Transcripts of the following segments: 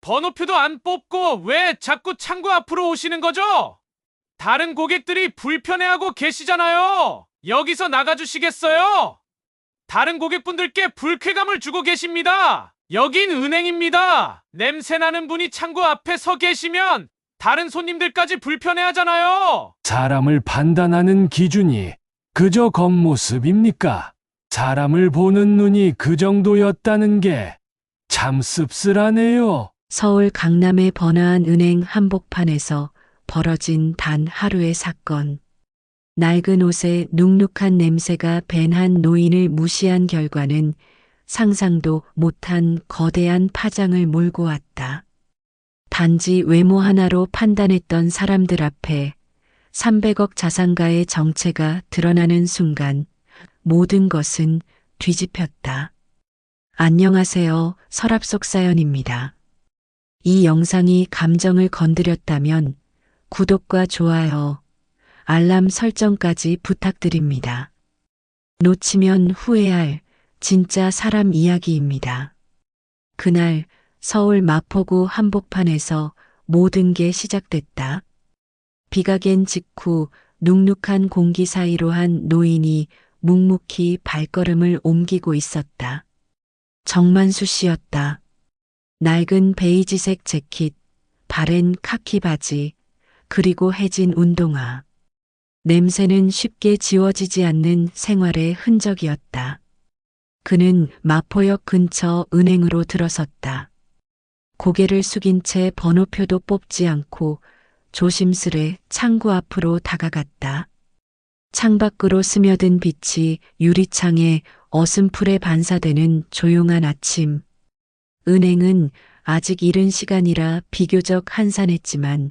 번호표도 안 뽑고 왜 자꾸 창구 앞으로 오시는 거죠? 다른 고객들이 불편해하고 계시잖아요. 여기서 나가주시겠어요? 다른 고객분들께 불쾌감을 주고 계십니다. 여긴 은행입니다. 냄새나는 분이 창구 앞에 서 계시면 다른 손님들까지 불편해하잖아요. 사람을 판단하는 기준이 그저 겉모습입니까? 사람을 보는 눈이 그 정도였다는 게 참 씁쓸하네요. 서울 강남의 번화한 은행 한복판에서 벌어진 단 하루의 사건. 낡은 옷에 눅눅한 냄새가 밴 한 노인을 무시한 결과는 상상도 못한 거대한 파장을 몰고 왔다. 단지 외모 하나로 판단했던 사람들 앞에 300억 자산가의 정체가 드러나는 순간 모든 것은 뒤집혔다. 안녕하세요. 서랍 속 사연입니다. 이 영상이 감정을 건드렸다면 구독과 좋아요, 알람 설정까지 부탁드립니다. 놓치면 후회할 진짜 사람 이야기입니다. 그날 서울 마포구 한복판에서 모든 게 시작됐다. 비가 갠 직후 눅눅한 공기 사이로 한 노인이 묵묵히 발걸음을 옮기고 있었다. 정만수 씨였다. 낡은 베이지색 재킷, 바랜 카키 바지, 그리고 해진 운동화. 냄새는 쉽게 지워지지 않는 생활의 흔적이었다. 그는 마포역 근처 은행으로 들어섰다. 고개를 숙인 채 번호표도 뽑지 않고 조심스레 창구 앞으로 다가갔다. 창밖으로 스며든 빛이 유리창에 어슴풀에 반사되는 조용한 아침. 은행은 아직 이른 시간이라 비교적 한산했지만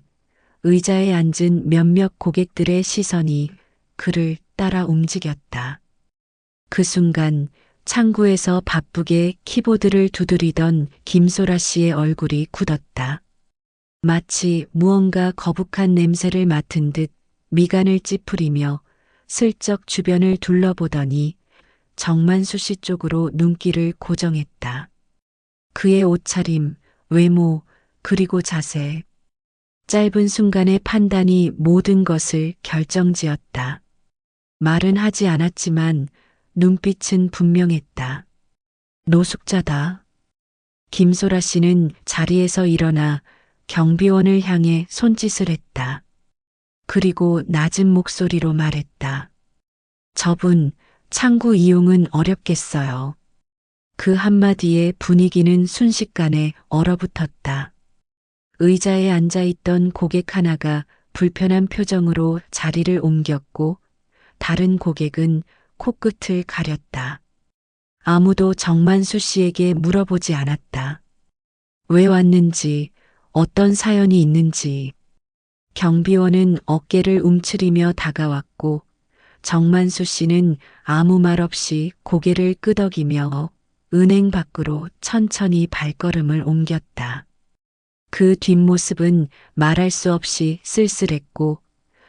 의자에 앉은 몇몇 고객들의 시선이 그를 따라 움직였다. 그 순간 창구에서 바쁘게 키보드를 두드리던 김소라 씨의 얼굴이 굳었다. 마치 무언가 거북한 냄새를 맡은 듯 미간을 찌푸리며 슬쩍 주변을 둘러보더니 정만수 씨 쪽으로 눈길을 고정했다. 그의 옷차림, 외모, 그리고 자세. 짧은 순간의 판단이 모든 것을 결정지었다. 말은 하지 않았지만 눈빛은 분명했다. 노숙자다. 김소라 씨는 자리에서 일어나 경비원을 향해 손짓을 했다. 그리고 낮은 목소리로 말했다. 저분, 창구 이용은 어렵겠어요. 그 한마디에 분위기는 순식간에 얼어붙었다. 의자에 앉아있던 고객 하나가 불편한 표정으로 자리를 옮겼고 다른 고객은 코끝을 가렸다. 아무도 정만수 씨에게 물어보지 않았다. 왜 왔는지, 어떤 사연이 있는지. 경비원은 어깨를 움츠리며 다가왔고 정만수 씨는 아무 말 없이 고개를 끄덕이며 은행 밖으로 천천히 발걸음을 옮겼다. 그 뒷모습은 말할 수 없이 쓸쓸했고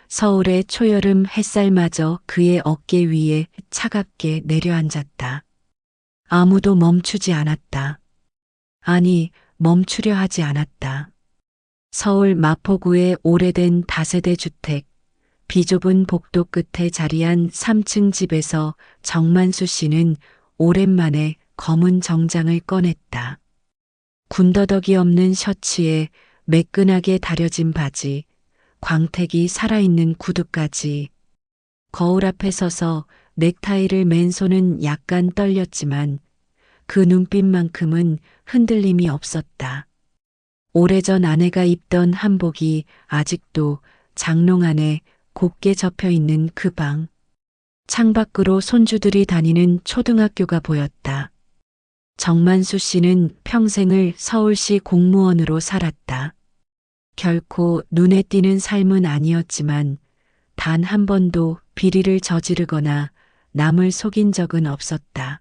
서울의 초여름 햇살마저 그의 어깨 위에 차갑게 내려앉았다. 아무도 멈추지 않았다. 아니, 멈추려 하지 않았다. 서울 마포구의 오래된 다세대 주택, 비좁은 복도 끝에 자리한 3층 집에서 정만수 씨는 오랜만에 검은 정장을 꺼냈다. 군더더기 없는 셔츠에 매끈하게 다려진 바지, 광택이 살아있는 구두까지. 거울 앞에 서서 넥타이를 맨 손은 약간 떨렸지만 그 눈빛만큼은 흔들림이 없었다. 오래전 아내가 입던 한복이 아직도 장롱 안에 곱게 접혀 있는 그 방. 창밖으로 손주들이 다니는 초등학교가 보였다. 정만수 씨는 평생을 서울시 공무원으로 살았다. 결코 눈에 띄는 삶은 아니었지만 단 한 번도 비리를 저지르거나 남을 속인 적은 없었다.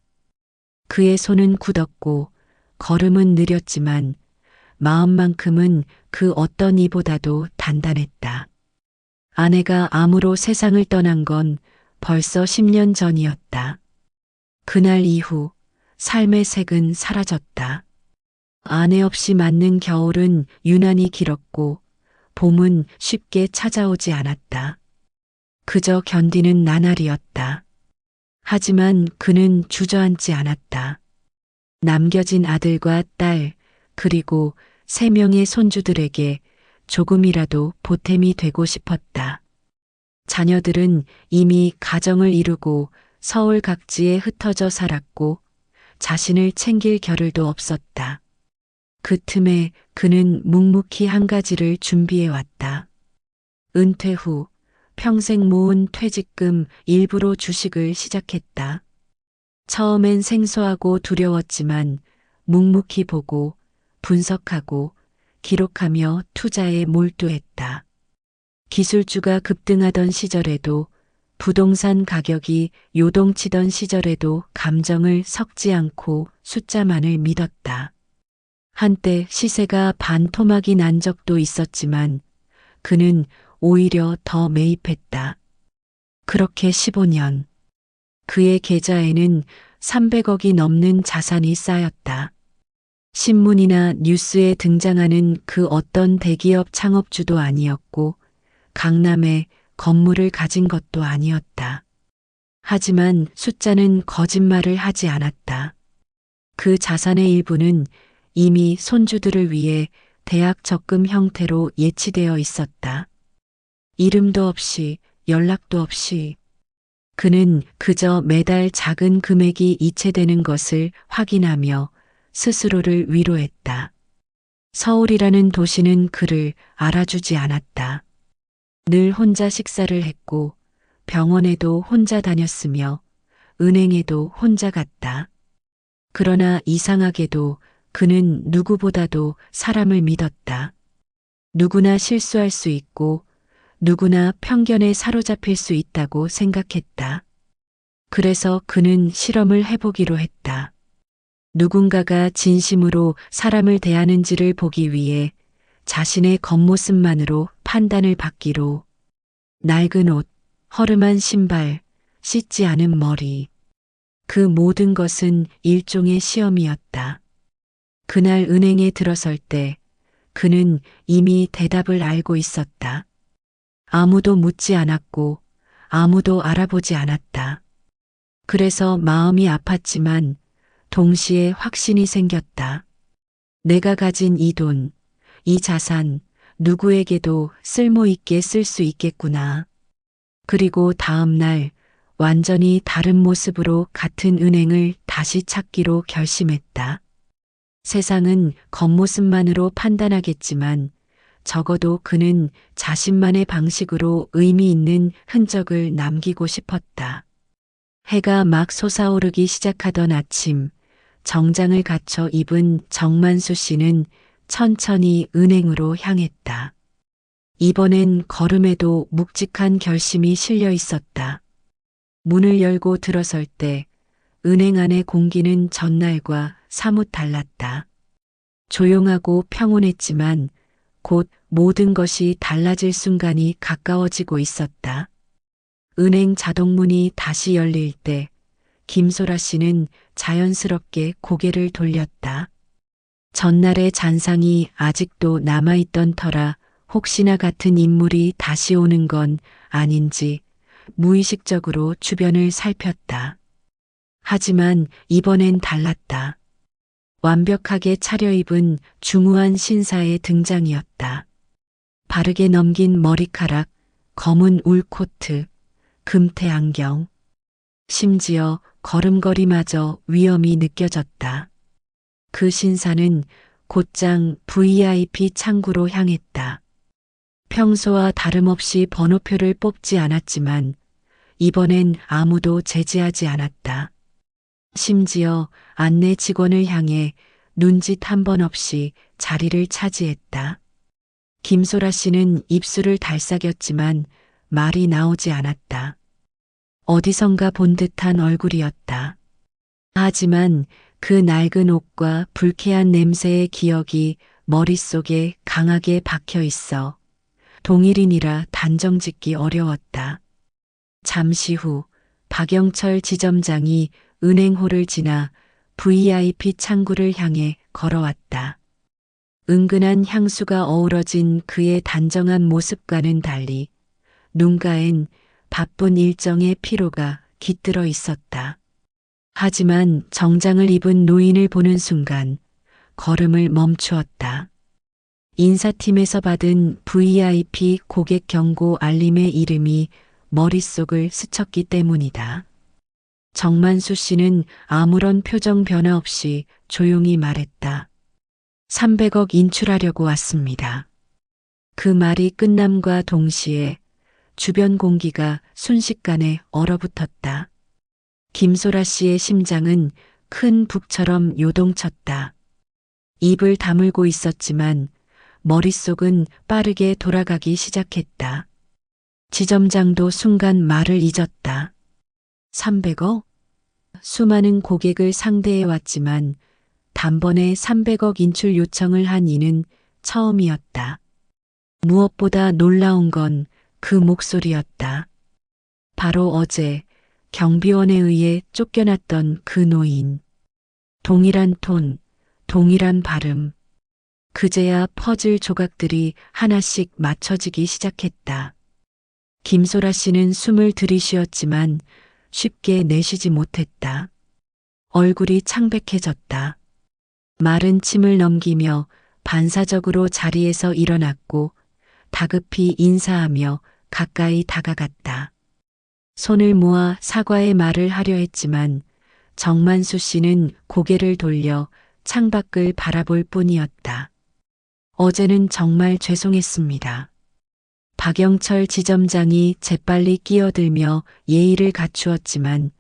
그의 손은 굳었고 걸음은 느렸지만 마음만큼은 그 어떤 이보다도 단단했다. 아내가 암으로 세상을 떠난 건 벌써 10년 전이었다. 그날 이후 삶의 색은 사라졌다. 아내 없이 맞는 겨울은 유난히 길었고 봄은 쉽게 찾아오지 않았다. 그저 견디는 나날이었다. 하지만 그는 주저앉지 않았다. 남겨진 아들과 딸, 그리고 3명의 손주들에게 조금이라도 보탬이 되고 싶었다. 자녀들은 이미 가정을 이루고 서울 각지에 흩어져 살았고 자신을 챙길 겨를도 없었다. 그 틈에 그는 묵묵히 한 가지를 준비해 왔다. 은퇴 후 평생 모은 퇴직금 일부로 주식을 시작했다. 처음엔 생소하고 두려웠지만 묵묵히 보고 분석하고 기록하며 투자에 몰두했다. 기술주가 급등하던 시절에도 부동산 가격이 요동치던 시절에도 감정을 섞지 않고 숫자만을 믿었다. 한때 시세가 반토막이 난 적도 있었지만 그는 오히려 더 매입했다. 그렇게 15년. 그의 계좌에는 300억이 넘는 자산이 쌓였다. 신문이나 뉴스에 등장하는 그 어떤 대기업 창업주도 아니었고 강남에 건물을 가진 것도 아니었다. 하지만 숫자는 거짓말을 하지 않았다. 그 자산의 일부는 이미 손주들을 위해 대학 적금 형태로 예치되어 있었다. 이름도 없이 연락도 없이 그는 그저 매달 작은 금액이 이체되는 것을 확인하며 스스로를 위로했다. 서울이라는 도시는 그를 알아주지 않았다. 늘 혼자 식사를 했고 병원에도 혼자 다녔으며 은행에도 혼자 갔다. 그러나 이상하게도 그는 누구보다도 사람을 믿었다. 누구나 실수할 수 있고 누구나 편견에 사로잡힐 수 있다고 생각했다. 그래서 그는 실험을 해보기로 했다. 누군가가 진심으로 사람을 대하는지를 보기 위해 자신의 겉모습만으로 판단을 받기로. 낡은 옷, 허름한 신발, 씻지 않은 머리. 그 모든 것은 일종의 시험이었다. 그날 은행에 들어설 때 그는 이미 대답을 알고 있었다. 아무도 묻지 않았고 아무도 알아보지 않았다. 그래서 마음이 아팠지만 동시에 확신이 생겼다. 내가 가진 이 돈, 이 자산, 누구에게도 쓸모있게 쓸 수 있겠구나. 그리고 다음 날 완전히 다른 모습으로 같은 은행을 다시 찾기로 결심했다. 세상은 겉모습만으로 판단하겠지만 적어도 그는 자신만의 방식으로 의미 있는 흔적을 남기고 싶었다. 해가 막 솟아오르기 시작하던 아침, 정장을 갖춰 입은 정만수 씨는 천천히 은행으로 향했다. 이번엔 걸음에도 묵직한 결심이 실려 있었다. 문을 열고 들어설 때 은행 안의 공기는 전날과 사뭇 달랐다. 조용하고 평온했지만 곧 모든 것이 달라질 순간이 가까워지고 있었다. 은행 자동문이 다시 열릴 때 김소라 씨는 자연스럽게 고개를 돌렸다. 전날의 잔상이 아직도 남아있던 터라 혹시나 같은 인물이 다시 오는 건 아닌지 무의식적으로 주변을 살폈다. 하지만 이번엔 달랐다. 완벽하게 차려입은 중후한 신사의 등장이었다. 바르게 넘긴 머리카락, 검은 울 코트, 금태 안경. 심지어 걸음걸이마저 위엄이 느껴졌다. 그 신사는 곧장 VIP 창구로 향했다. 평소와 다름없이 번호표를 뽑지 않았지만 이번엔 아무도 제지하지 않았다. 심지어 안내 직원을 향해 눈짓 한 번 없이 자리를 차지했다. 김소라 씨는 입술을 달싹였지만 말이 나오지 않았다. 어디선가 본 듯한 얼굴이었다. 하지만 그 낡은 옷과 불쾌한 냄새의 기억이 머릿속에 강하게 박혀 있어 동일인이라 단정짓기 어려웠다. 잠시 후 박영철 지점장이 은행홀을 지나 VIP 창구를 향해 걸어왔다. 은근한 향수가 어우러진 그의 단정한 모습과는 달리 눈가엔 바쁜 일정의 피로가 깃들어 있었다. 하지만 정장을 입은 노인을 보는 순간 걸음을 멈추었다. 인사팀에서 받은 VIP 고객 경고 알림의 이름이 머릿속을 스쳤기 때문이다. 정만수 씨는 아무런 표정 변화 없이 조용히 말했다. 300억 인출하려고 왔습니다. 그 말이 끝남과 동시에 주변 공기가 순식간에 얼어붙었다. 김소라 씨의 심장은 큰 북처럼 요동쳤다. 입을 다물고 있었지만 머릿속은 빠르게 돌아가기 시작했다. 지점장도 순간 말을 잊었다. 300억? 수많은 고객을 상대해 왔지만 단번에 300억 인출 요청을 한 이는 처음이었다. 무엇보다 놀라운 건 그 목소리였다. 바로 어제 경비원에 의해 쫓겨났던 그 노인. 동일한 톤, 동일한 발음. 그제야 퍼즐 조각들이 하나씩 맞춰지기 시작했다. 김소라 씨는 숨을 들이쉬었지만 쉽게 내쉬지 못했다. 얼굴이 창백해졌다. 마른 침을 넘기며 반사적으로 자리에서 일어났고 다급히 인사하며 가까이 다가갔다. 손을 모아 사과의 말을 하려 했지만 정만수 씨는 고개를 돌려 창밖을 바라볼 뿐이었다. 어제는 정말 죄송했습니다. 박영철 지점장이 재빨리 끼어들며 예의를 갖추었지만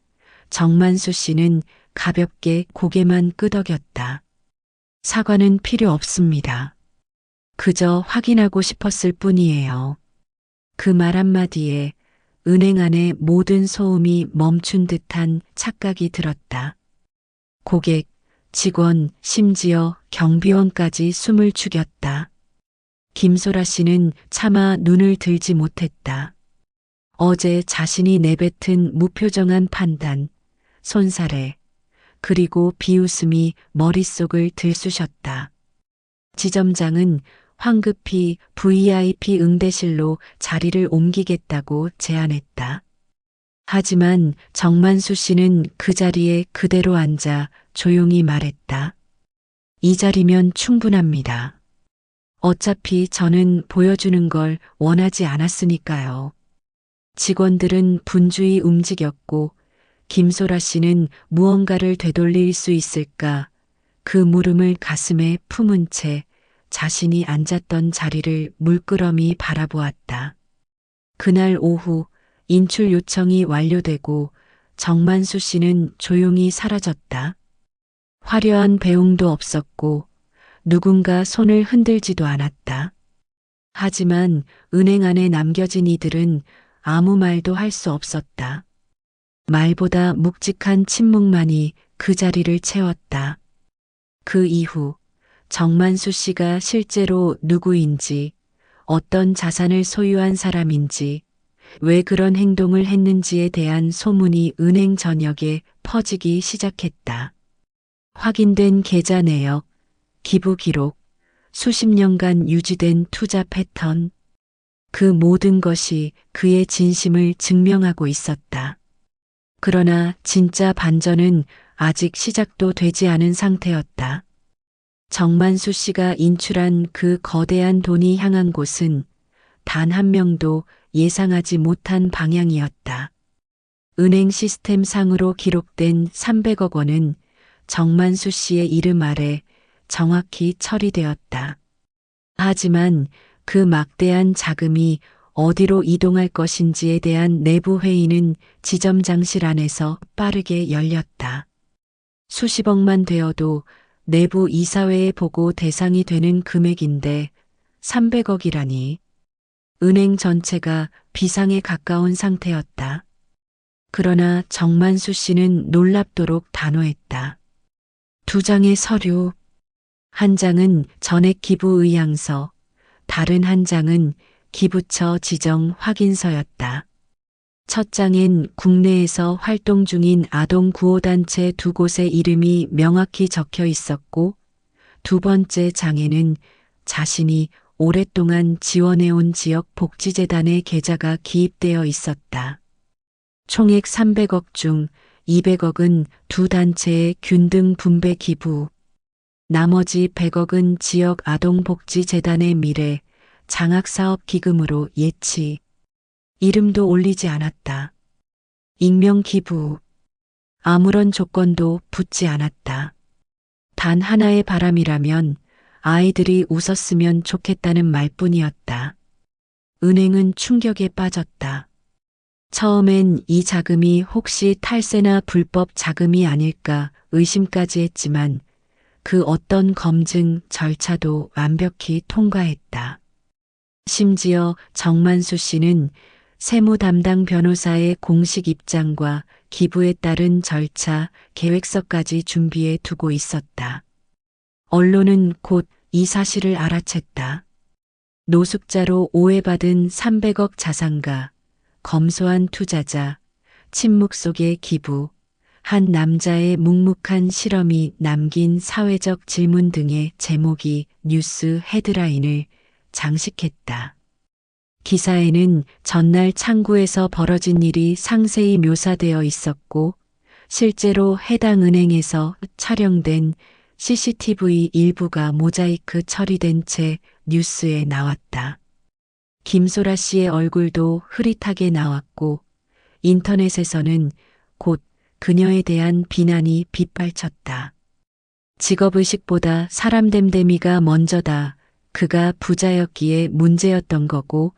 정만수 씨는 가볍게 고개만 끄덕였다. 사과는 필요 없습니다. 그저 확인하고 싶었을 뿐이에요. 그 말 한마디에 은행 안의 모든 소음이 멈춘 듯한 착각이 들었다. 고객, 직원, 심지어 경비원까지 숨을 죽였다. 김소라 씨는 차마 눈을 들지 못했다. 어제 자신이 내뱉은 무표정한 판단, 손사래, 그리고 비웃음이 머릿속을 들쑤셨다. 지점장은 황급히 VIP 응대실로 자리를 옮기겠다고 제안했다. 하지만 정만수 씨는 그 자리에 그대로 앉아 조용히 말했다. 이 자리면 충분합니다. 어차피 저는 보여주는 걸 원하지 않았으니까요. 직원들은 분주히 움직였고 김소라 씨는 무언가를 되돌릴 수 있을까 그 물음을 가슴에 품은 채 자신이 앉았던 자리를 물끄러미 바라보았다. 그날 오후 인출 요청이 완료되고 정만수 씨는 조용히 사라졌다. 화려한 배웅도 없었고 누군가 손을 흔들지도 않았다. 하지만 은행 안에 남겨진 이들은 아무 말도 할 수 없었다. 말보다 묵직한 침묵만이 그 자리를 채웠다. 그 이후 정만수 씨가 실제로 누구인지, 어떤 자산을 소유한 사람인지, 왜 그런 행동을 했는지에 대한 소문이 은행 전역에 퍼지기 시작했다. 확인된 계좌 내역, 기부 기록, 수십 년간 유지된 투자 패턴, 그 모든 것이 그의 진심을 증명하고 있었다. 그러나 진짜 반전은 아직 시작도 되지 않은 상태였다. 정만수 씨가 인출한 그 거대한 돈이 향한 곳은 단 한 명도 예상하지 못한 방향이었다. 은행 시스템 상으로 기록된 300억 원은 정만수 씨의 이름 아래 정확히 처리되었다. 하지만 그 막대한 자금이 어디로 이동할 것인지에 대한 내부 회의는 지점장실 안에서 빠르게 열렸다. 수십억만 되어도 내부 이사회에 보고 대상이 되는 금액인데 300억이라니. 은행 전체가 비상에 가까운 상태였다. 그러나 정만수 씨는 놀랍도록 단호했다. 2장의 서류, 한 장은 전액 기부 의향서, 다른 한 장은 기부처 지정 확인서였다. 첫 장엔 국내에서 활동 중인 아동 구호단체 2곳의 이름이 명확히 적혀 있었고, 두 번째 장에는 자신이 오랫동안 지원해온 지역 복지재단의 계좌가 기입되어 있었다. 총액 300억 중 200억은 두 단체의 균등 분배 기부, 나머지 100억은 지역 아동복지재단의 미래 장학사업기금으로 예치. 이름도 올리지 않았다. 익명 기부. 아무런 조건도 붙지 않았다. 단 하나의 바람이라면 아이들이 웃었으면 좋겠다는 말뿐이었다. 은행은 충격에 빠졌다. 처음엔 이 자금이 혹시 탈세나 불법 자금이 아닐까 의심까지 했지만 그 어떤 검증 절차도 완벽히 통과했다. 심지어 정만수 씨는 세무 담당 변호사의 공식 입장과 기부에 따른 절차 계획서까지 준비해 두고 있었다. 언론은 곧 이 사실을 알아챘다. 노숙자로 오해받은 300억 자산가, 검소한 투자자, 침묵 속의 기부, 한 남자의 묵묵한 실험이 남긴 사회적 질문 등의 제목이 뉴스 헤드라인을 장식했다. 기사에는 전날 창구에서 벌어진 일이 상세히 묘사되어 있었고, 실제로 해당 은행에서 촬영된 CCTV 일부가 모자이크 처리된 채 뉴스에 나왔다. 김소라 씨의 얼굴도 흐릿하게 나왔고, 인터넷에서는 곧 그녀에 대한 비난이 빗발쳤다. 직업의식보다 사람됨됨이가 먼저다. 그가 부자였기에 문제였던 거고,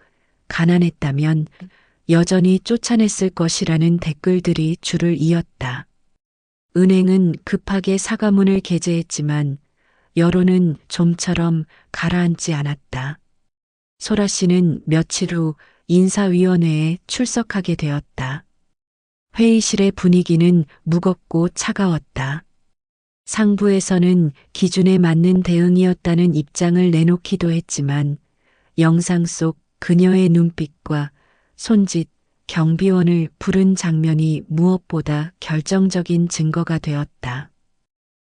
가난했다면 여전히 쫓아냈을 것이라는 댓글들이 줄을 이었다. 은행은 급하게 사과문을 게재했지만 여론은 좀처럼 가라앉지 않았다. 소라 씨는 며칠 후 인사위원회에 출석하게 되었다. 회의실의 분위기는 무겁고 차가웠다. 상부에서는 기준에 맞는 대응이었다는 입장을 내놓기도 했지만 영상 속 그녀의 눈빛과 손짓, 경비원을 부른 장면이 무엇보다 결정적인 증거가 되었다.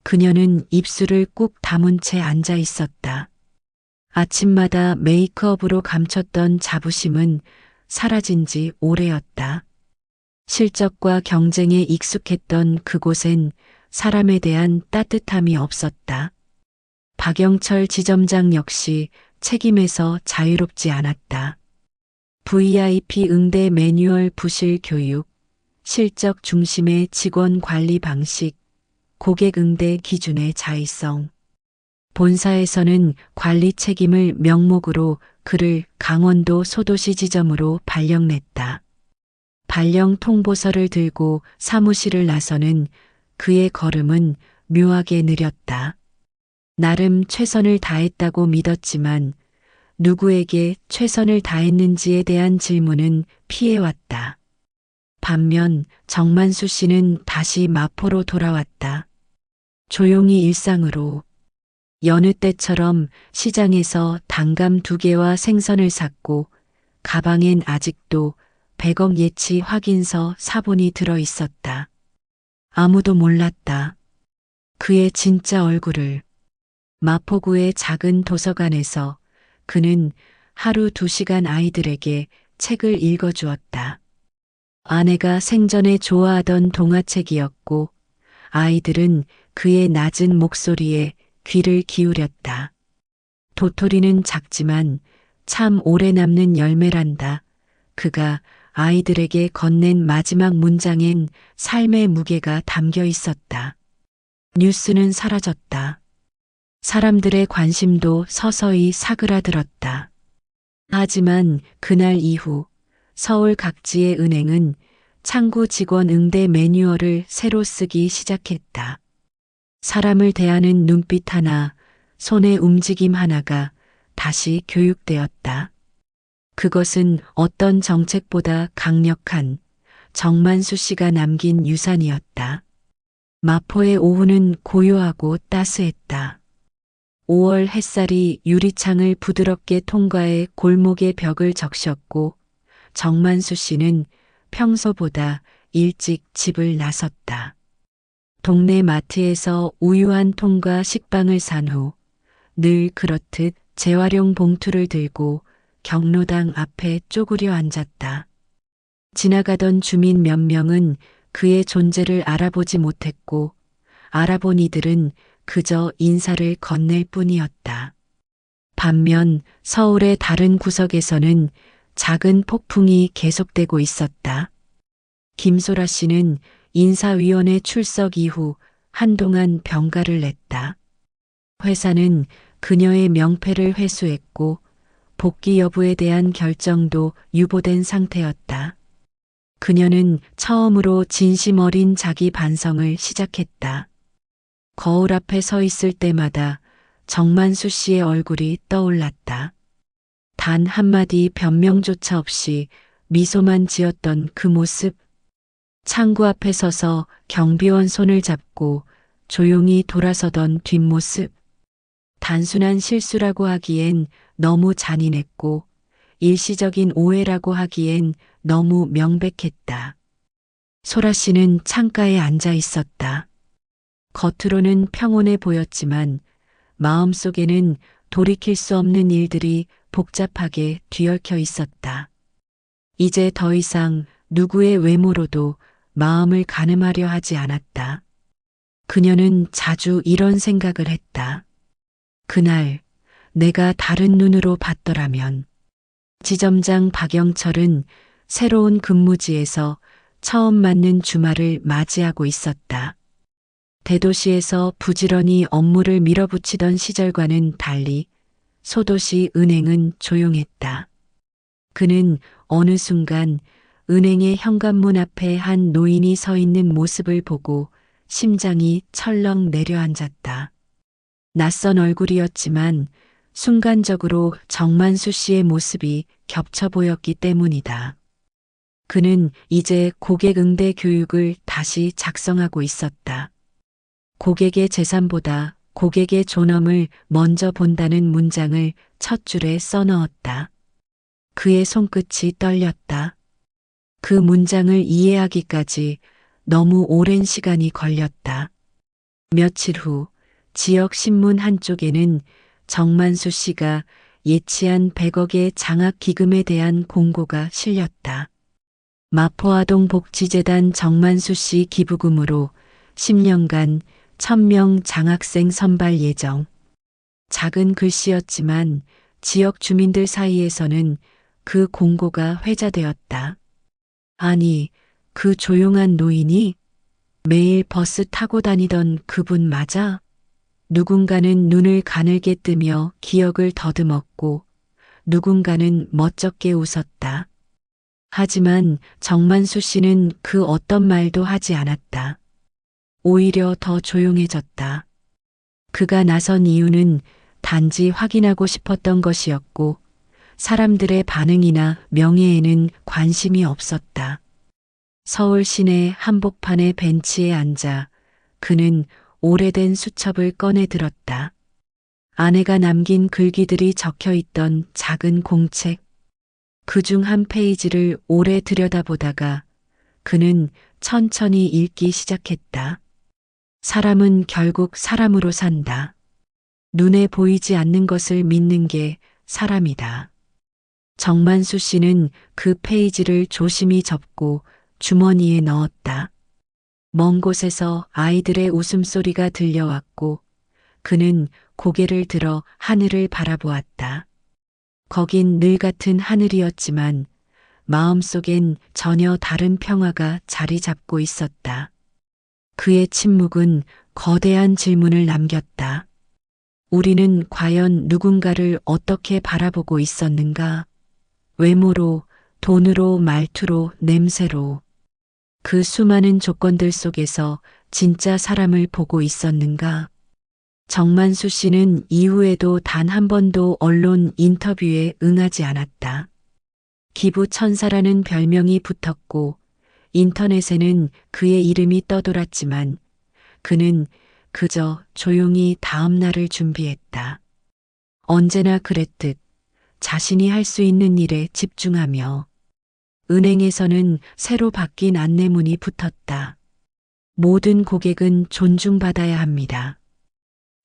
그녀는 입술을 꾹 다문 채 앉아 있었다. 아침마다 메이크업으로 감췄던 자부심은 사라진 지 오래였다. 실적과 경쟁에 익숙했던 그곳엔 사람에 대한 따뜻함이 없었다. 박영철 지점장 역시 책임에서 자유롭지 않았다. VIP 응대 매뉴얼 부실 교육, 실적 중심의 직원 관리 방식, 고객 응대 기준의 자의성. 본사에서는 관리 책임을 명목으로 그를 강원도 소도시 지점으로 발령냈다. 발령 통보서를 들고 사무실을 나서는 그의 걸음은 묘하게 느렸다. 나름 최선을 다했다고 믿었지만 누구에게 최선을 다했는지에 대한 질문은 피해왔다. 반면 정만수 씨는 다시 마포로 돌아왔다. 조용히 일상으로. 여느 때처럼 시장에서 단감 2개와 생선을 샀고 가방엔 아직도 100억 예치 확인서 사본이 들어 있었다. 아무도 몰랐다. 그의 진짜 얼굴을. 마포구의 작은 도서관에서 그는 하루 2시간 아이들에게 책을 읽어주었다. 아내가 생전에 좋아하던 동화책이었고 아이들은 그의 낮은 목소리에 귀를 기울였다. 도토리는 작지만 참 오래 남는 열매란다. 그가 아이들에게 건넨 마지막 문장엔 삶의 무게가 담겨 있었다. 뉴스는 사라졌다. 사람들의 관심도 서서히 사그라들었다. 하지만 그날 이후 서울 각지의 은행은 창구 직원 응대 매뉴얼을 새로 쓰기 시작했다. 사람을 대하는 눈빛 하나, 손의 움직임 하나가 다시 교육되었다. 그것은 어떤 정책보다 강력한 정만수 씨가 남긴 유산이었다. 마포의 오후는 고요하고 따스했다. 5월 햇살이 유리창을 부드럽게 통과해 골목의 벽을 적셨고 정만수 씨는 평소보다 일찍 집을 나섰다. 동네 마트에서 우유 한 통과 식빵을 산 후 늘 그렇듯 재활용 봉투를 들고 경로당 앞에 쪼그려 앉았다. 지나가던 주민 몇 명은 그의 존재를 알아보지 못했고 알아본 이들은 그저 인사를 건넬 뿐이었다. 반면 서울의 다른 구석에서는 작은 폭풍이 계속되고 있었다. 김소라 씨는 인사위원회 출석 이후 한동안 병가를 냈다. 회사는 그녀의 명패를 회수했고 복귀 여부에 대한 결정도 유보된 상태였다. 그녀는 처음으로 진심 어린 자기 반성을 시작했다. 거울 앞에 서 있을 때마다 정만수 씨의 얼굴이 떠올랐다. 단 한마디 변명조차 없이 미소만 지었던 그 모습. 창구 앞에 서서 경비원 손을 잡고 조용히 돌아서던 뒷모습. 단순한 실수라고 하기엔 너무 잔인했고 일시적인 오해라고 하기엔 너무 명백했다. 소라 씨는 창가에 앉아 있었다. 겉으로는 평온해 보였지만 마음속에는 돌이킬 수 없는 일들이 복잡하게 뒤얽혀 있었다. 이제 더 이상 누구의 외모로도 마음을 가늠하려 하지 않았다. 그녀는 자주 이런 생각을 했다. 그날 내가 다른 눈으로 봤더라면. 지점장 박영철은 새로운 근무지에서 처음 맞는 주말을 맞이하고 있었다. 대도시에서 부지런히 업무를 밀어붙이던 시절과는 달리 소도시 은행은 조용했다. 그는 어느 순간 은행의 현관문 앞에 한 노인이 서 있는 모습을 보고 심장이 철렁 내려앉았다. 낯선 얼굴이었지만 순간적으로 정만수 씨의 모습이 겹쳐 보였기 때문이다. 그는 이제 고객 응대 교육을 다시 작성하고 있었다. 고객의 재산보다 고객의 존엄을 먼저 본다는 문장을 첫 줄에 써넣었다. 그의 손끝이 떨렸다. 그 문장을 이해하기까지 너무 오랜 시간이 걸렸다. 며칠 후 지역 신문 한쪽에는 정만수 씨가 예치한 100억의 장학 기금에 대한 공고가 실렸다. 마포아동 복지재단 정만수 씨 기부금으로 10년간 1000명 장학생 선발 예정. 작은 글씨였지만 지역 주민들 사이에서는 그 공고가 회자되었다. 아니, 그 조용한 노인이 매일 버스 타고 다니던 그분 맞아? 누군가는 눈을 가늘게 뜨며 기억을 더듬었고 누군가는 멋쩍게 웃었다. 하지만 정만수 씨는 그 어떤 말도 하지 않았다. 오히려 더 조용해졌다. 그가 나선 이유는 단지 확인하고 싶었던 것이었고 사람들의 반응이나 명예에는 관심이 없었다. 서울 시내 한복판의 벤치에 앉아 그는 오래된 수첩을 꺼내 들었다. 아내가 남긴 글귀들이 적혀 있던 작은 공책. 그중 한 페이지를 오래 들여다보다가 그는 천천히 읽기 시작했다. 사람은 결국 사람으로 산다. 눈에 보이지 않는 것을 믿는 게 사람이다. 정만수 씨는 그 페이지를 조심히 접고 주머니에 넣었다. 먼 곳에서 아이들의 웃음소리가 들려왔고 그는 고개를 들어 하늘을 바라보았다. 거긴 늘 같은 하늘이었지만 마음속엔 전혀 다른 평화가 자리 잡고 있었다. 그의 침묵은 거대한 질문을 남겼다. 우리는 과연 누군가를 어떻게 바라보고 있었는가? 외모로, 돈으로, 말투로, 냄새로. 그 수많은 조건들 속에서 진짜 사람을 보고 있었는가? 정만수 씨는 이후에도 단 한 번도 언론 인터뷰에 응하지 않았다. 기부 천사라는 별명이 붙었고 인터넷에는 그의 이름이 떠돌았지만 그는 그저 조용히 다음 날을 준비했다. 언제나 그랬듯 자신이 할 수 있는 일에 집중하며 은행에서는 새로 바뀐 안내문이 붙었다. 모든 고객은 존중받아야 합니다.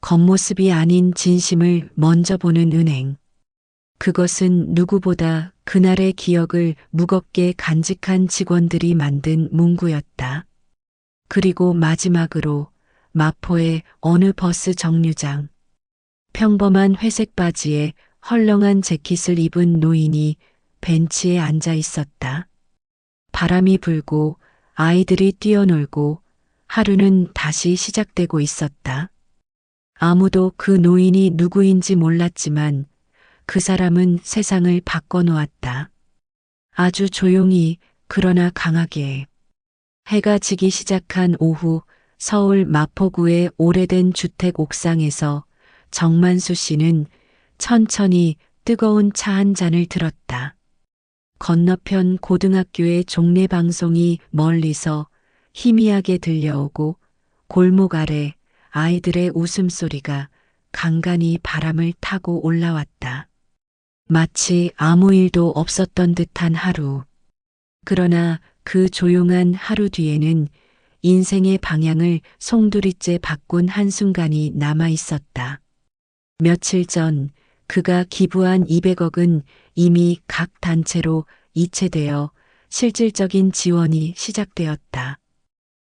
겉모습이 아닌 진심을 먼저 보는 은행. 그것은 누구보다 그날의 기억을 무겁게 간직한 직원들이 만든 문구였다. 그리고 마지막으로 마포의 어느 버스 정류장. 평범한 회색 바지에 헐렁한 재킷을 입은 노인이 벤치에 앉아 있었다. 바람이 불고 아이들이 뛰어놀고 하루는 다시 시작되고 있었다. 아무도 그 노인이 누구인지 몰랐지만 그 사람은 세상을 바꿔놓았다. 아주 조용히 그러나 강하게. 해가 지기 시작한 오후 서울 마포구의 오래된 주택 옥상에서 정만수 씨는 천천히 뜨거운 차 한 잔을 들었다. 건너편 고등학교의 종례 방송이 멀리서 희미하게 들려오고 골목 아래 아이들의 웃음소리가 간간히 바람을 타고 올라왔다. 마치 아무 일도 없었던 듯한 하루. 그러나 그 조용한 하루 뒤에는 인생의 방향을 송두리째 바꾼 한순간이 남아 있었다. 며칠 전 그가 기부한 200억은 이미 각 단체로 이체되어 실질적인 지원이 시작되었다.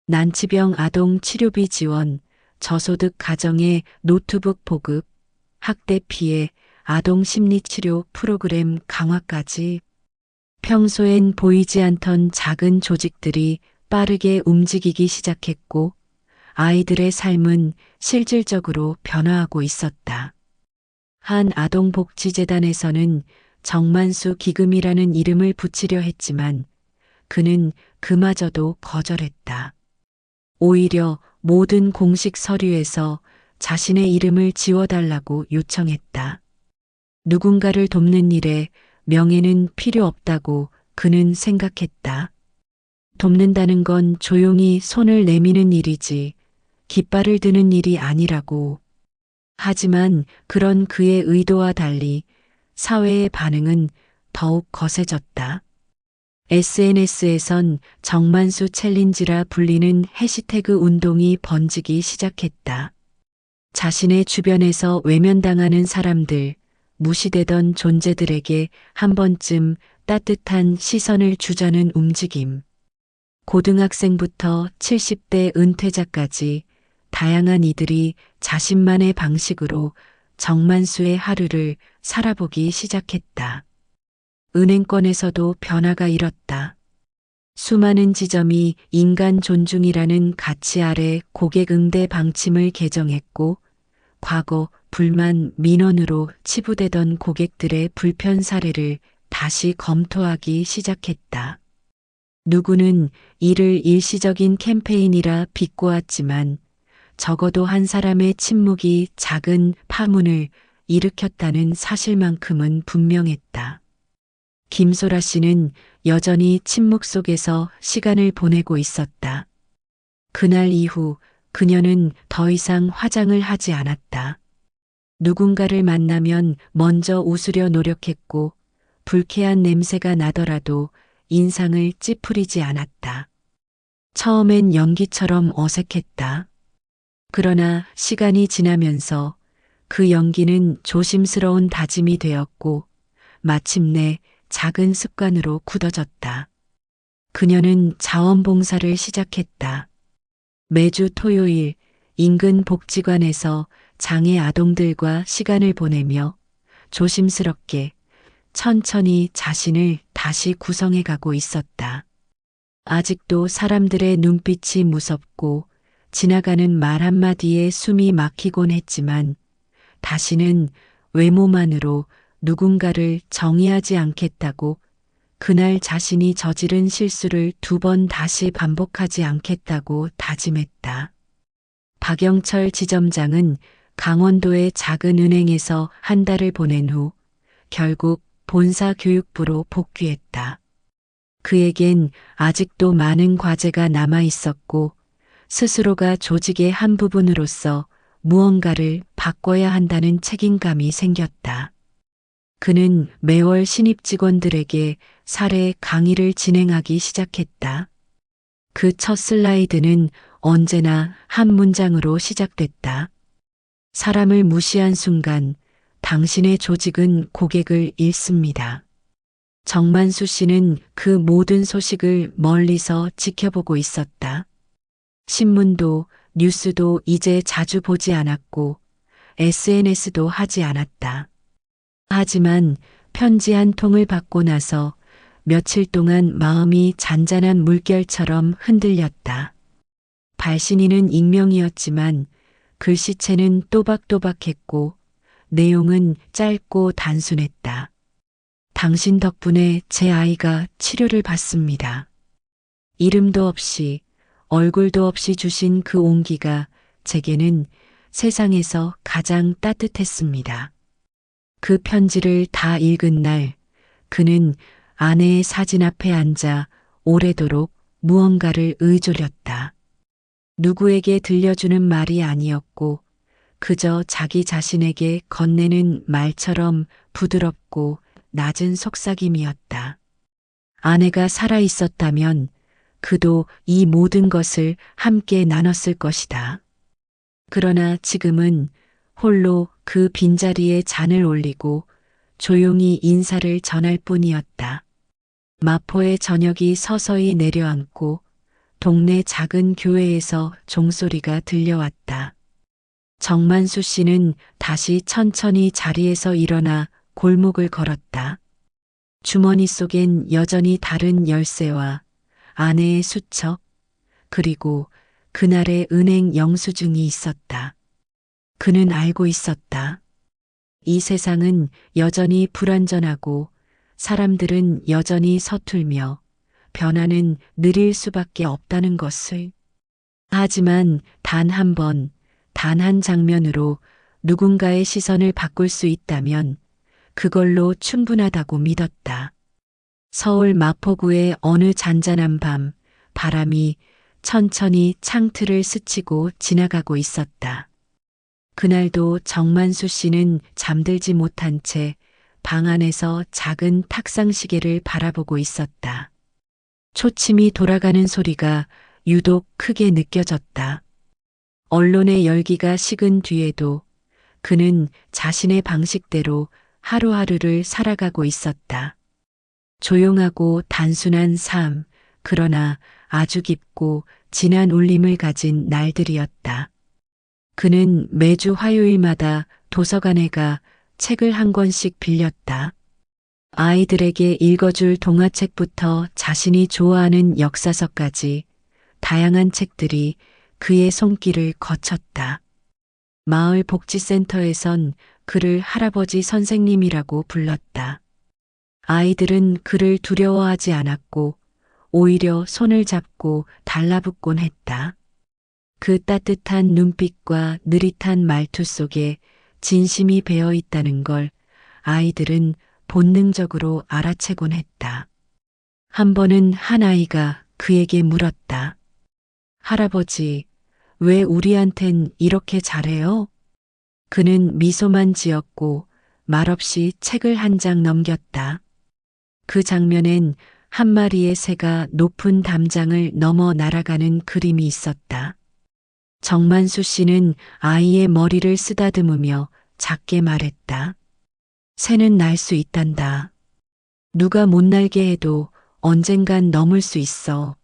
난치병 아동 치료비 지원, 저소득 가정의 노트북 보급, 학대 피해, 아동 심리치료 프로그램 강화까지 평소엔 보이지 않던 작은 조직들이 빠르게 움직이기 시작했고 아이들의 삶은 실질적으로 변화하고 있었다. 한 아동복지재단에서는 정만수 기금이라는 이름을 붙이려 했지만 그는 그마저도 거절했다. 오히려 모든 공식 서류에서 자신의 이름을 지워달라고 요청했다. 누군가를 돕는 일에 명예는 필요 없다고 그는 생각했다. 돕는다는 건 조용히 손을 내미는 일이지 깃발을 드는 일이 아니라고. 하지만 그런 그의 의도와 달리 사회의 반응은 더욱 거세졌다. SNS에선 정만수 챌린지라 불리는 해시태그 운동이 번지기 시작했다. 자신의 주변에서 외면당하는 사람들, 무시되던 존재들에게 한 번쯤 따뜻한 시선을 주자는 움직임. 고등학생부터 70대 은퇴자까지 다양한 이들이 자신만의 방식으로 정만수의 하루를 살아보기 시작했다. 은행권에서도 변화가 일었다. 수많은 지점이 인간 존중이라는 가치 아래 고객 응대 방침을 개정했고 과거 불만 민원으로 치부되던 고객들의 불편 사례를 다시 검토하기 시작했다. 누구는 이를 일시적인 캠페인이라 비꼬았지만 적어도 한 사람의 침묵이 작은 파문을 일으켰다는 사실만큼은 분명했다. 김소라 씨는 여전히 침묵 속에서 시간을 보내고 있었다. 그날 이후 그녀는 더 이상 화장을 하지 않았다. 누군가를 만나면 먼저 웃으려 노력했고 불쾌한 냄새가 나더라도 인상을 찌푸리지 않았다. 처음엔 연기처럼 어색했다. 그러나 시간이 지나면서 그 연기는 조심스러운 다짐이 되었고 마침내 작은 습관으로 굳어졌다. 그녀는 자원봉사를 시작했다. 매주 토요일 인근 복지관에서 장애 아동들과 시간을 보내며 조심스럽게 천천히 자신을 다시 구성해 가고 있었다. 아직도 사람들의 눈빛이 무섭고 지나가는 말 한마디에 숨이 막히곤 했지만 다시는 외모만으로 누군가를 정의하지 않겠다고, 그날 자신이 저지른 실수를 2번 다시 반복하지 않겠다고 다짐했다. 박영철 지점장은 강원도의 작은 은행에서 한 달을 보낸 후 결국 본사 교육부로 복귀했다. 그에겐 아직도 많은 과제가 남아 있었고 스스로가 조직의 한 부분으로서 무언가를 바꿔야 한다는 책임감이 생겼다. 그는 매월 신입 직원들에게 사례 강의를 진행하기 시작했다. 그 첫 슬라이드는 언제나 한 문장으로 시작됐다. 사람을 무시한 순간 당신의 조직은 고객을 잃습니다. 정만수 씨는 그 모든 소식을 멀리서 지켜보고 있었다. 신문도 뉴스도 이제 자주 보지 않았고 SNS도 하지 않았다. 하지만 편지 한 통을 받고 나서 며칠 동안 마음이 잔잔한 물결처럼 흔들렸다. 발신인은 익명이었지만 글씨체는 또박또박했고 내용은 짧고 단순했다. 당신 덕분에 제 아이가 치료를 받습니다. 이름도 없이 얼굴도 없이 주신 그 온기가 제게는 세상에서 가장 따뜻했습니다. 그 편지를 다 읽은 날 그는 아내의 사진 앞에 앉아 오래도록 무언가를 의존렸다. 누구에게 들려주는 말이 아니었고 그저 자기 자신에게 건네는 말처럼 부드럽고 낮은 속삭임이었다. 아내가 살아 있었다면 그도 이 모든 것을 함께 나눴을 것이다. 그러나 지금은 홀로 그 빈자리에 잔을 올리고 조용히 인사를 전할 뿐이었다. 마포의 저녁이 서서히 내려앉고 동네 작은 교회에서 종소리가 들려왔다. 정만수 씨는 다시 천천히 자리에서 일어나 골목을 걸었다. 주머니 속엔 여전히 다른 열쇠와 아내의 수첩, 그리고 그날의 은행 영수증이 있었다. 그는 알고 있었다. 이 세상은 여전히 불완전하고 사람들은 여전히 서툴며 변화는 느릴 수밖에 없다는 것을. 하지만 단 한 번, 단 한 장면으로 누군가의 시선을 바꿀 수 있다면 그걸로 충분하다고 믿었다. 서울 마포구의 어느 잔잔한 밤, 바람이 천천히 창틀을 스치고 지나가고 있었다. 그날도 정만수 씨는 잠들지 못한 채 방 안에서 작은 탁상시계를 바라보고 있었다. 초침이 돌아가는 소리가 유독 크게 느껴졌다. 언론의 열기가 식은 뒤에도 그는 자신의 방식대로 하루하루를 살아가고 있었다. 조용하고 단순한 삶, 그러나 아주 깊고 진한 울림을 가진 날들이었다. 그는 매주 화요일마다 도서관에 가 책을 한 권씩 빌렸다. 아이들에게 읽어줄 동화책부터 자신이 좋아하는 역사서까지 다양한 책들이 그의 손길을 거쳤다. 마을 복지센터에선 그를 할아버지 선생님이라고 불렀다. 아이들은 그를 두려워하지 않았고 오히려 손을 잡고 달라붙곤 했다. 그 따뜻한 눈빛과 느릿한 말투 속에 진심이 배어 있다는 걸 아이들은 본능적으로 알아채곤 했다. 한 번은 한 아이가 그에게 물었다. 할아버지, 왜 우리한텐 이렇게 잘해요? 그는 미소만 지었고 말없이 책을 한 장 넘겼다. 그 장면엔 한 마리의 새가 높은 담장을 넘어 날아가는 그림이 있었다. 정만수 씨는 아이의 머리를 쓰다듬으며 작게 말했다. 새는 날 수 있단다. 누가 못 날게 해도 언젠간 넘을 수 있어.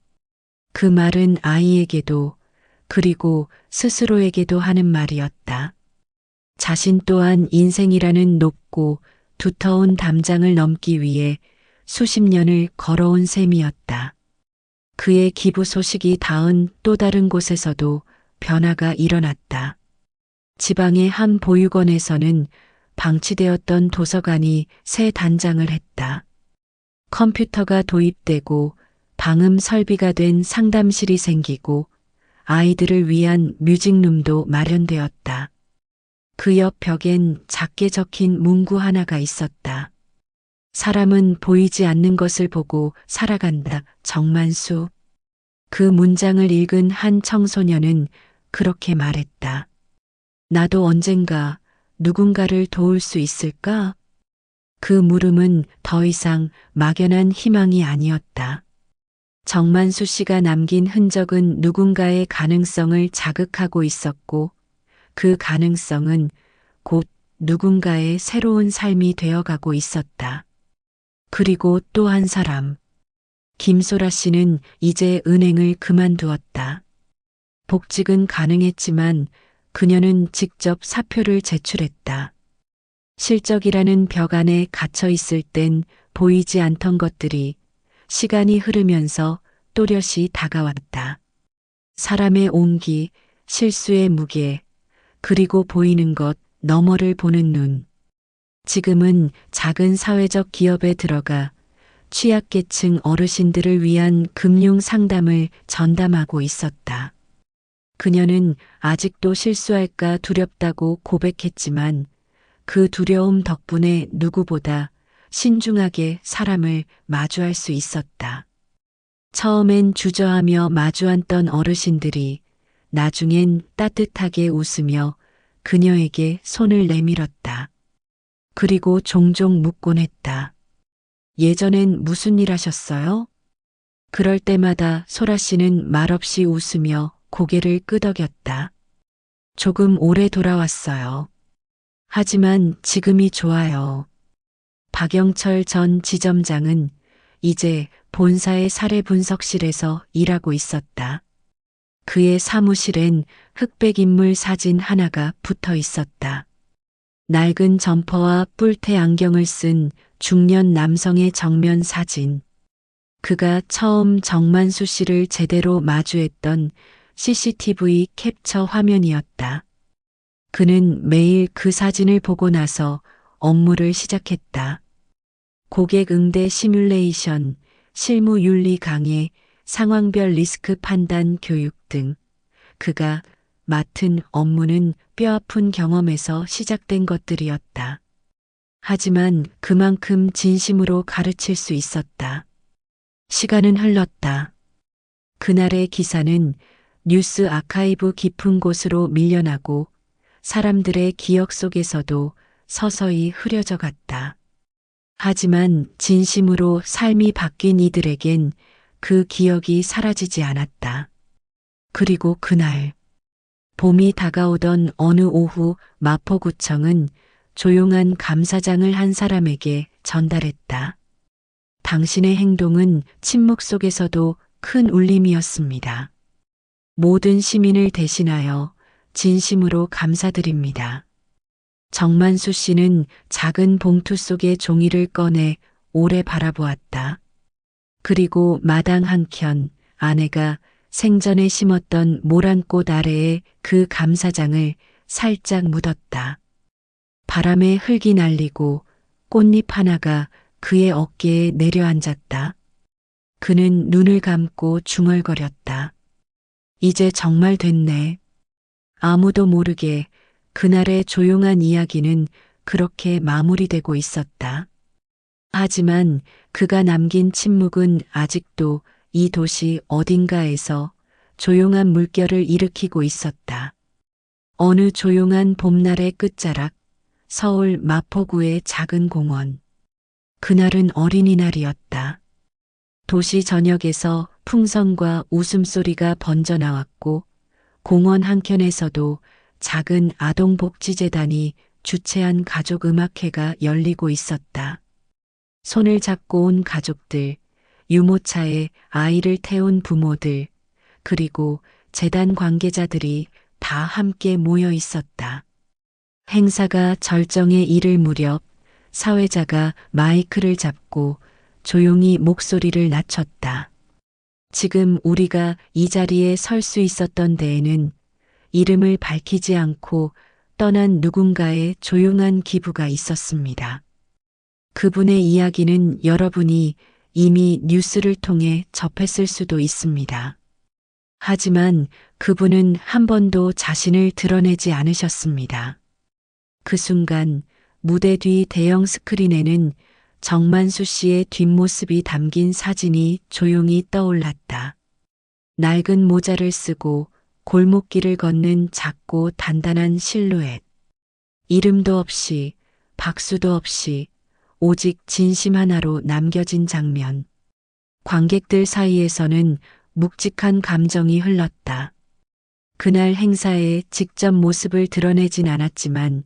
그 말은 아이에게도 그리고 스스로에게도 하는 말이었다. 자신 또한 인생이라는 높고 두터운 담장을 넘기 위해 수십 년을 걸어온 셈이었다. 그의 기부 소식이 닿은 또 다른 곳에서도 변화가 일어났다. 지방의 한 보육원에서는 방치되었던 도서관이 새 단장을 했다. 컴퓨터가 도입되고 방음 설비가 된 상담실이 생기고 아이들을 위한 뮤직룸도 마련되었다. 그 옆 벽엔 작게 적힌 문구 하나가 있었다. 사람은 보이지 않는 것을 보고 살아간다. 정만수. 그 문장을 읽은 한 청소년은 그렇게 말했다. 나도 언젠가 누군가를 도울 수 있을까? 그 물음은 더 이상 막연한 희망이 아니었다. 정만수 씨가 남긴 흔적은 누군가의 가능성을 자극하고 있었고 그 가능성은 곧 누군가의 새로운 삶이 되어가고 있었다. 그리고 또 한 사람. 김소라 씨는 이제 은행을 그만두었다. 복직은 가능했지만 그녀는 직접 사표를 제출했다. 실적이라는 벽 안에 갇혀 있을 땐 보이지 않던 것들이 시간이 흐르면서 또렷이 다가왔다. 사람의 온기, 실수의 무게, 그리고 보이는 것, 너머를 보는 눈. 지금은 작은 사회적 기업에 들어가 취약계층 어르신들을 위한 금융 상담을 전담하고 있었다. 그녀는 아직도 실수할까 두렵다고 고백했지만 그 두려움 덕분에 누구보다 신중하게 사람을 마주할 수 있었다. 처음엔 주저하며 마주 앉던 어르신들이 나중엔 따뜻하게 웃으며 그녀에게 손을 내밀었다. 그리고 종종 묻곤 했다. 예전엔 무슨 일 하셨어요? 그럴 때마다 소라 씨는 말없이 웃으며 고개를 끄덕였다. 조금 오래 돌아왔어요. 하지만 지금이 좋아요. 박영철 전 지점장은 이제 본사의 사례 분석실에서 일하고 있었다. 그의 사무실엔 흑백 인물 사진 하나가 붙어 있었다. 낡은 점퍼와 뿔테 안경을 쓴 중년 남성의 정면 사진. 그가 처음 정만수 씨를 제대로 마주했던 CCTV 캡처 화면이었다. 그는 매일 그 사진을 보고 나서 업무를 시작했다. 고객 응대 시뮬레이션, 실무 윤리 강의, 상황별 리스크 판단 교육 등 그가 맡은 업무는 뼈아픈 경험에서 시작된 것들이었다. 하지만 그만큼 진심으로 가르칠 수 있었다. 시간은 흘렀다. 그날의 기사는 뉴스 아카이브 깊은 곳으로 밀려나고 사람들의 기억 속에서도 서서히 흐려져 갔다. 하지만 진심으로 삶이 바뀐 이들에겐 그 기억이 사라지지 않았다. 그리고 그날, 봄이 다가오던 어느 오후 마포구청은 조용한 감사장을 한 사람에게 전달했다. 당신의 행동은 침묵 속에서도 큰 울림이었습니다. 모든 시민을 대신하여 진심으로 감사드립니다. 정만수 씨는 작은 봉투 속의 종이를 꺼내 오래 바라보았다. 그리고 마당 한켠 아내가 생전에 심었던 모란꽃 아래에 그 감사장을 살짝 묻었다. 바람에 흙이 날리고 꽃잎 하나가 그의 어깨에 내려앉았다. 그는 눈을 감고 중얼거렸다. 이제 정말 됐네. 아무도 모르게 그날의 조용한 이야기는 그렇게 마무리되고 있었다. 하지만 그가 남긴 침묵은 아직도 이 도시 어딘가에서 조용한 물결을 일으키고 있었다. 어느 조용한 봄날의 끝자락, 서울 마포구의 작은 공원. 그날은 어린이날이었다. 도시 전역에서 풍선과 웃음소리가 번져나왔고 공원 한켠에서도 작은 아동복지재단이 주최한 가족음악회가 열리고 있었다. 손을 잡고 온 가족들, 유모차에 아이를 태운 부모들, 그리고 재단 관계자들이 다 함께 모여 있었다. 행사가 절정에 이를 무렵 사회자가 마이크를 잡고 조용히 목소리를 낮췄다. 지금 우리가 이 자리에 설 수 있었던 데에는 이름을 밝히지 않고 떠난 누군가의 조용한 기부가 있었습니다. 그분의 이야기는 여러분이 이미 뉴스를 통해 접했을 수도 있습니다. 하지만 그분은 한 번도 자신을 드러내지 않으셨습니다. 그 순간 무대 뒤 대형 스크린에는 정만수 씨의 뒷모습이 담긴 사진이 조용히 떠올랐다. 낡은 모자를 쓰고 골목길을 걷는 작고 단단한 실루엣. 이름도 없이, 박수도 없이, 오직 진심 하나로 남겨진 장면. 관객들 사이에서는 묵직한 감정이 흘렀다. 그날 행사에 직접 모습을 드러내진 않았지만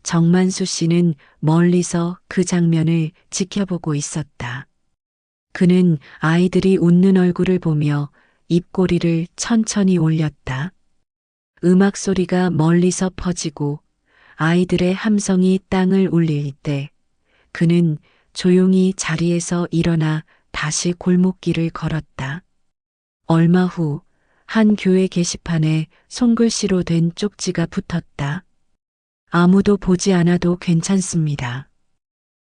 정만수 씨는 멀리서 그 장면을 지켜보고 있었다. 그는 아이들이 웃는 얼굴을 보며 입꼬리를 천천히 올렸다. 음악 소리가 멀리서 퍼지고 아이들의 함성이 땅을 울릴 때 그는 조용히 자리에서 일어나 다시 골목길을 걸었다. 얼마 후 한 교회 게시판에 손글씨로 된 쪽지가 붙었다. 아무도 보지 않아도 괜찮습니다.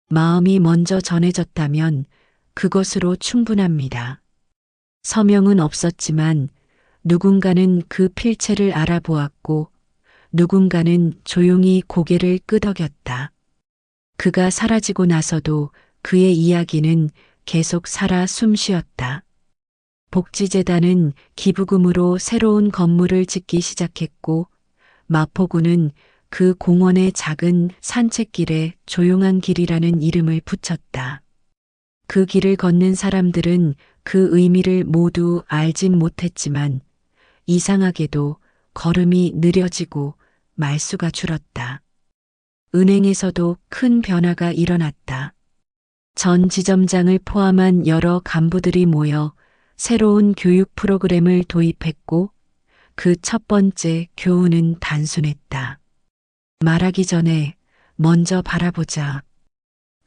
마음이 먼저 전해졌다면 그것으로 충분합니다. 서명은 없었지만 누군가는 그 필체를 알아보았고 누군가는 조용히 고개를 끄덕였다. 그가 사라지고 나서도 그의 이야기는 계속 살아 숨쉬었다. 복지재단은 기부금으로 새로운 건물을 짓기 시작했고 마포구는 그 공원의 작은 산책길에 조용한 길이라는 이름을 붙였다. 그 길을 걷는 사람들은 그 의미를 모두 알진 못했지만 이상하게도 걸음이 느려지고 말수가 줄었다. 은행에서도 큰 변화가 일어났다. 전 지점장을 포함한 여러 간부들이 모여 새로운 교육 프로그램을 도입했고 그 첫 번째 교훈은 단순했다. 말하기 전에 먼저 바라보자.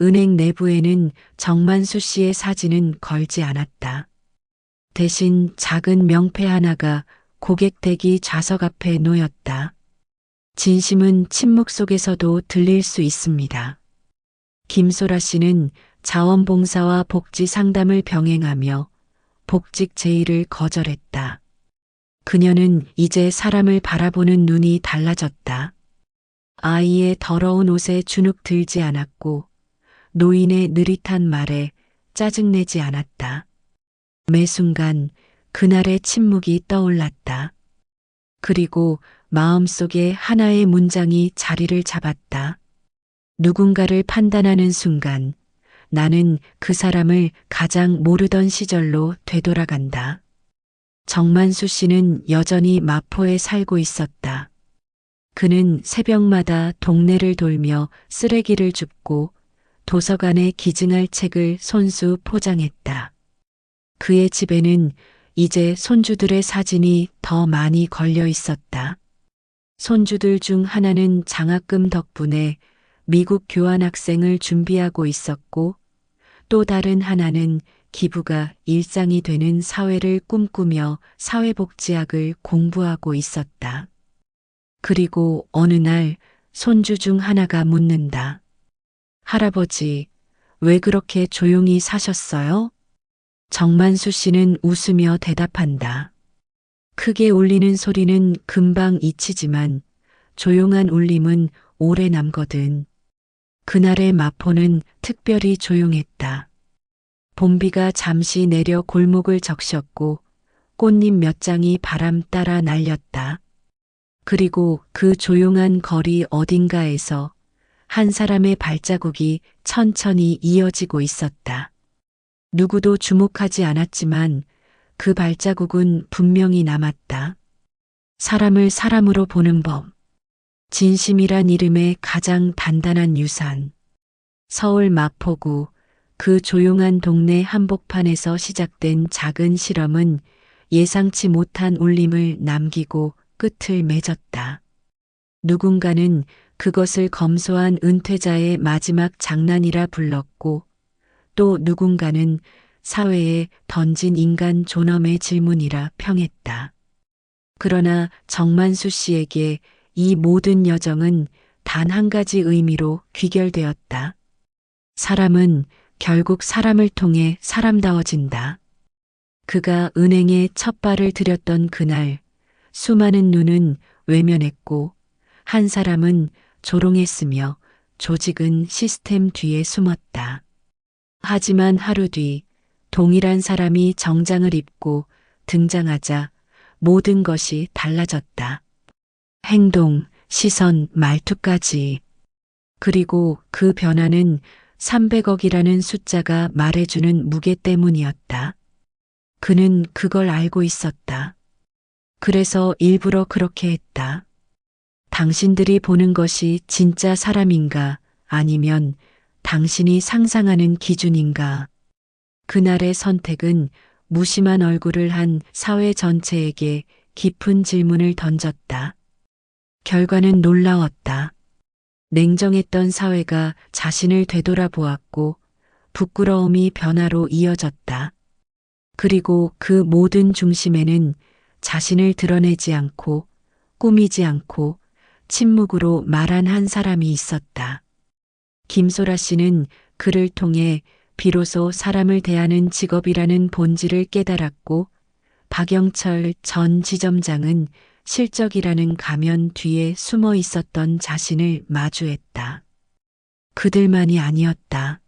은행 내부에는 정만수 씨의 사진은 걸지 않았다. 대신 작은 명패 하나가 고객 대기 좌석 앞에 놓였다. 진심은 침묵 속에서도 들릴 수 있습니다. 김소라 씨는 자원봉사와 복지 상담을 병행하며 복직 제의를 거절했다. 그녀는 이제 사람을 바라보는 눈이 달라졌다. 아이의 더러운 옷에 주눅 들지 않았고 노인의 느릿한 말에 짜증내지 않았다. 매 순간 그날의 침묵이 떠올랐다. 그리고 마음속에 하나의 문장이 자리를 잡았다. 누군가를 판단하는 순간 나는 그 사람을 가장 모르던 시절로 되돌아간다. 정만수 씨는 여전히 마포에 살고 있었다. 그는 새벽마다 동네를 돌며 쓰레기를 줍고 도서관에 기증할 책을 손수 포장했다. 그의 집에는 이제 손주들의 사진이 더 많이 걸려 있었다. 손주들 중 하나는 장학금 덕분에 미국 교환학생을 준비하고 있었고 또 다른 하나는 기부가 일상이 되는 사회를 꿈꾸며 사회복지학을 공부하고 있었다. 그리고 어느 날 손주 중 하나가 묻는다. 할아버지, 왜 그렇게 조용히 사셨어요? 정만수 씨는 웃으며 대답한다. 크게 울리는 소리는 금방 잊히지만 조용한 울림은 오래 남거든. 그날의 마포는 특별히 조용했다. 봄비가 잠시 내려 골목을 적셨고 꽃잎 몇 장이 바람 따라 날렸다. 그리고 그 조용한 거리 어딘가에서 한 사람의 발자국이 천천히 이어지고 있었다. 누구도 주목하지 않았지만 그 발자국은 분명히 남았다. 사람을 사람으로 보는 법. 진심이란 이름의 가장 단단한 유산. 서울 마포구 그 조용한 동네 한복판에서 시작된 작은 실험은 예상치 못한 울림을 남기고 끝을 맺었다. 누군가는 그것을 검소한 은퇴자의 마지막 장난이라 불렀고 또 누군가는 사회에 던진 인간 존엄의 질문이라 평했다. 그러나 정만수 씨에게 이 모든 여정은 단 한 가지 의미로 귀결되었다. 사람은 결국 사람을 통해 사람다워진다. 그가 은행에 첫 발을 들였던 그날 수많은 눈은 외면했고 한 사람은 조롱했으며 조직은 시스템 뒤에 숨었다. 하지만 하루 뒤 동일한 사람이 정장을 입고 등장하자 모든 것이 달라졌다. 행동, 시선, 말투까지. 그리고 그 변화는 300억이라는 숫자가 말해주는 무게 때문이었다. 그는 그걸 알고 있었다. 그래서 일부러 그렇게 했다. 당신들이 보는 것이 진짜 사람인가 아니면 당신이 상상하는 기준인가. 그날의 선택은 무심한 얼굴을 한 사회 전체에게 깊은 질문을 던졌다. 결과는 놀라웠다. 냉정했던 사회가 자신을 되돌아보았고 부끄러움이 변화로 이어졌다. 그리고 그 모든 중심에는 자신을 드러내지 않고 꾸미지 않고 침묵으로 말한 한 사람이 있었다. 김소라 씨는 그를 통해 비로소 사람을 대하는 직업이라는 본질을 깨달았고 박영철 전 지점장은 실적이라는 가면 뒤에 숨어 있었던 자신을 마주했다. 그들만이 아니었다.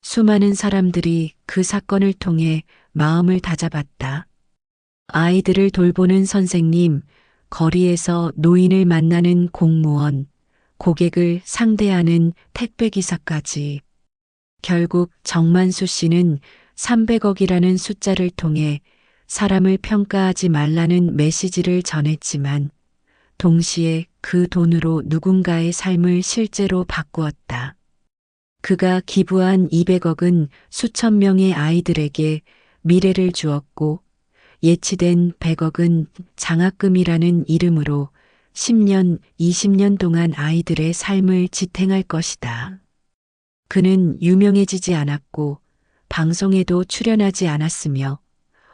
수많은 사람들이 그 사건을 통해 마음을 다잡았다. 아이들을 돌보는 선생님, 거리에서 노인을 만나는 공무원, 고객을 상대하는 택배기사까지. 결국 정만수 씨는 300억이라는 숫자를 통해 사람을 평가하지 말라는 메시지를 전했지만 동시에 그 돈으로 누군가의 삶을 실제로 바꾸었다. 그가 기부한 200억은 수천 명의 아이들에게 미래를 주었고 예치된 100억은 장학금이라는 이름으로 10년, 20년 동안 아이들의 삶을 지탱할 것이다. 그는 유명해지지 않았고 방송에도 출연하지 않았으며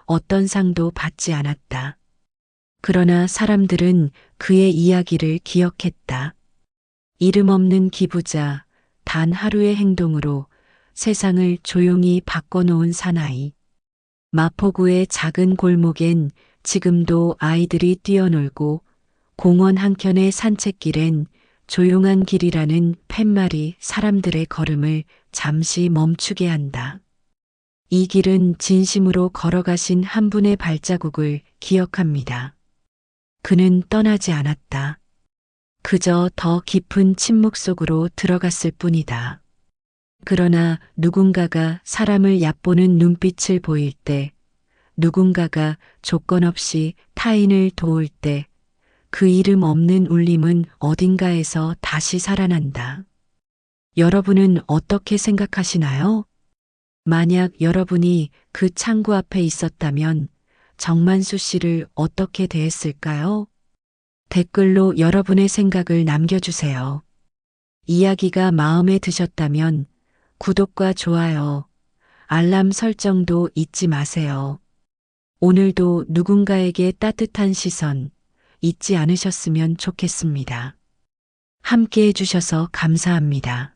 어떤 상도 받지 않았다. 그러나 사람들은 그의 이야기를 기억했다. 이름 없는 기부자, 단 하루의 행동으로 세상을 조용히 바꿔놓은 사나이. 마포구의 작은 골목엔 지금도 아이들이 뛰어놀고 공원 한켠의 산책길엔 조용한 길이라는 팻말이 사람들의 걸음을 잠시 멈추게 한다. 이 길은 진심으로 걸어가신 한 분의 발자국을 기억합니다. 그는 떠나지 않았다. 그저 더 깊은 침묵 속으로 들어갔을 뿐이다. 그러나 누군가가 사람을 얕보는 눈빛을 보일 때, 누군가가 조건 없이 타인을 도울 때, 그 이름 없는 울림은 어딘가에서 다시 살아난다. 여러분은 어떻게 생각하시나요? 만약 여러분이 그 창구 앞에 있었다면 정만수 씨를 어떻게 대했을까요? 댓글로 여러분의 생각을 남겨주세요. 이야기가 마음에 드셨다면 구독과 좋아요, 알람 설정도 잊지 마세요. 오늘도 누군가에게 따뜻한 시선 잊지 않으셨으면 좋겠습니다. 함께 해주셔서 감사합니다.